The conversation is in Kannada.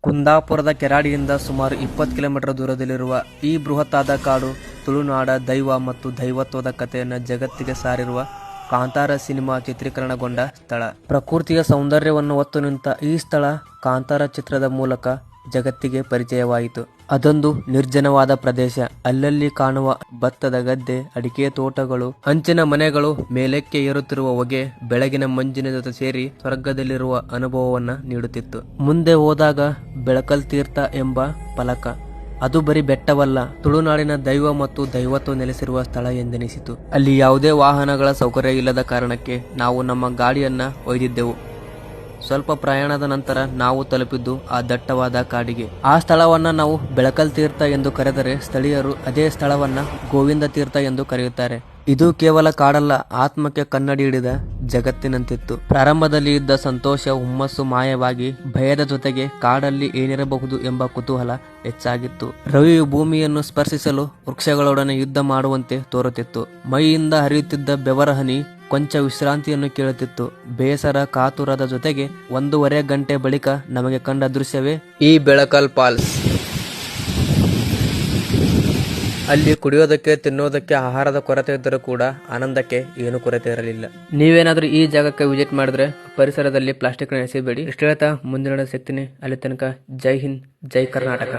ಕುಂದಾಪುರದ ಕೆರಾಡಿಯಿಂದ ಸುಮಾರು 20 ಕಿಲೋಮೀಟರ್ ದೂರದಲ್ಲಿರುವ ಈ ಬೃಹತ್ತಾದ ಕಾಡು ತುಳುನಾಡ ದೈವ ಮತ್ತು ದೈವತ್ವದ ಕಥೆಯನ್ನು ಜಗತ್ತಿಗೆ ಸಾರಿರುವ ಕಾಂತಾರ ಸಿನಿಮಾ ಚಿತ್ರೀಕರಣಗೊಂಡ ಸ್ಥಳ. ಪ್ರಕೃತಿಯ ಸೌಂದರ್ಯವನ್ನು ಹೊತ್ತು ನಿಂತ ಈ ಸ್ಥಳ ಕಾಂತಾರ ಚಿತ್ರದ ಮೂಲಕ ಜಗತ್ತಿಗೆ ಪರಿಚಯವಾಯಿತು. ಅದೊಂದು ನಿರ್ಜನವಾದ ಪ್ರದೇಶ. ಅಲ್ಲಲ್ಲಿ ಕಾಣುವ ಭತ್ತದ ಗದ್ದೆ, ಅಡಿಕೆ ತೋಟಗಳು, ಹಂಚಿನ ಮನೆಗಳು, ಮೇಲಕ್ಕೆ ಏರುತ್ತಿರುವ ಹೊಗೆ ಬೆಳಗಿನ ಮಂಜಿನ ಜೊತೆ ಸೇರಿ ಸ್ವರ್ಗದಲ್ಲಿರುವ ಅನುಭವವನ್ನ ನೀಡುತ್ತಿತ್ತು. ಮುಂದೆ ಹೋದಾಗ ಬೆಳಕಲ್ ತೀರ್ಥ ಎಂಬ ಫಲಕ. ಅದು ಬರೀ ಬೆಟ್ಟವಲ್ಲ, ತುಳುನಾಡಿನ ದೈವ ಮತ್ತು ದೈವತ್ವ ನೆಲೆಸಿರುವ ಸ್ಥಳ ಎಂದೆನಿಸಿತು. ಅಲ್ಲಿ ಯಾವುದೇ ವಾಹನಗಳ ಸೌಕರ್ಯ ಇಲ್ಲದ ಕಾರಣಕ್ಕೆ ನಾವು ನಮ್ಮ ಗಾಡಿಯನ್ನ ಒಯ್ದಿದ್ದೆವು. ಸ್ವಲ್ಪ ಪ್ರಯಾಣದ ನಂತರ ನಾವು ತಲುಪಿದ್ದು ಆ ದಟ್ಟವಾದ ಕಾಡಿಗೆ. ಆ ಸ್ಥಳವನ್ನ ನಾವು ಬೆಳಕಲ್ ತೀರ್ಥ ಎಂದು ಕರೆದರೆ ಸ್ಥಳೀಯರು ಅದೇ ಸ್ಥಳವನ್ನ ಗೋವಿಂದ ತೀರ್ಥ ಎಂದು ಕರೆಯುತ್ತಾರೆ. ಇದು ಕೇವಲ ಕಾಡಲ್ಲ, ಆತ್ಮಕ್ಕೆ ಕನ್ನಡಿ ಹಿಡಿದ ಜಗತ್ತಿನಂತಿತ್ತು. ಪ್ರಾರಂಭದಲ್ಲಿ ಇದ್ದ ಸಂತೋಷ, ಹುಮ್ಮಸ್ಸು ಮಾಯವಾಗಿ ಭಯದ ಜೊತೆಗೆ ಕಾಡಲ್ಲಿ ಏನಿರಬಹುದು ಎಂಬ ಕುತೂಹಲ ಹೆಚ್ಚಾಗಿತ್ತು. ರವಿಯು ಭೂಮಿಯನ್ನು ಸ್ಪರ್ಶಿಸಲು ವೃಕ್ಷಗಳೊಡನೆ ಯುದ್ಧ ಮಾಡುವಂತೆ ತೋರುತ್ತಿತ್ತು. ಮೈಯಿಂದ ಹರಿಯುತ್ತಿದ್ದ ಬೆವರ ಹನಿ ಕೊಂಚ ವಿಶ್ರಾಂತಿಯನ್ನು ಕೇಳುತ್ತಿತ್ತು. ಬೇಸರ, ಕಾತುರದ ಜೊತೆಗೆ 1.5 ಗಂಟೆ ಬಳಿಕ ನಮಗೆ ಕಂಡ ದೃಶ್ಯವೇ ಈ ಬೆಳಕಲ್ ಫಾಲ್ಸ್. ಅಲ್ಲಿ ಕುಡಿಯೋದಕ್ಕೆ, ತಿನ್ನೋದಕ್ಕೆ ಆಹಾರದ ಕೊರತೆ ಇದ್ದರೂ ಕೂಡ ಆನಂದಕ್ಕೆ ಏನು ಕೊರತೆ ಇರಲಿಲ್ಲ. ನೀವೇನಾದ್ರೂ ಈ ಜಾಗಕ್ಕೆ ವಿಸಿಟ್ ಮಾಡಿದ್ರೆ ಪರಿಸರದಲ್ಲಿ ಪ್ಲಾಸ್ಟಿಕ್ ಎಸೆಯಬೇಡಿ. ಇಷ್ಟು ಹೇಳ್ತಾ ಮುಂದಿನ ಸಿಗ್ತೀನಿ. ಅಲ್ಲಿ ತನಕ ಜೈ ಹಿಂದ್, ಜೈ ಕರ್ನಾಟಕ.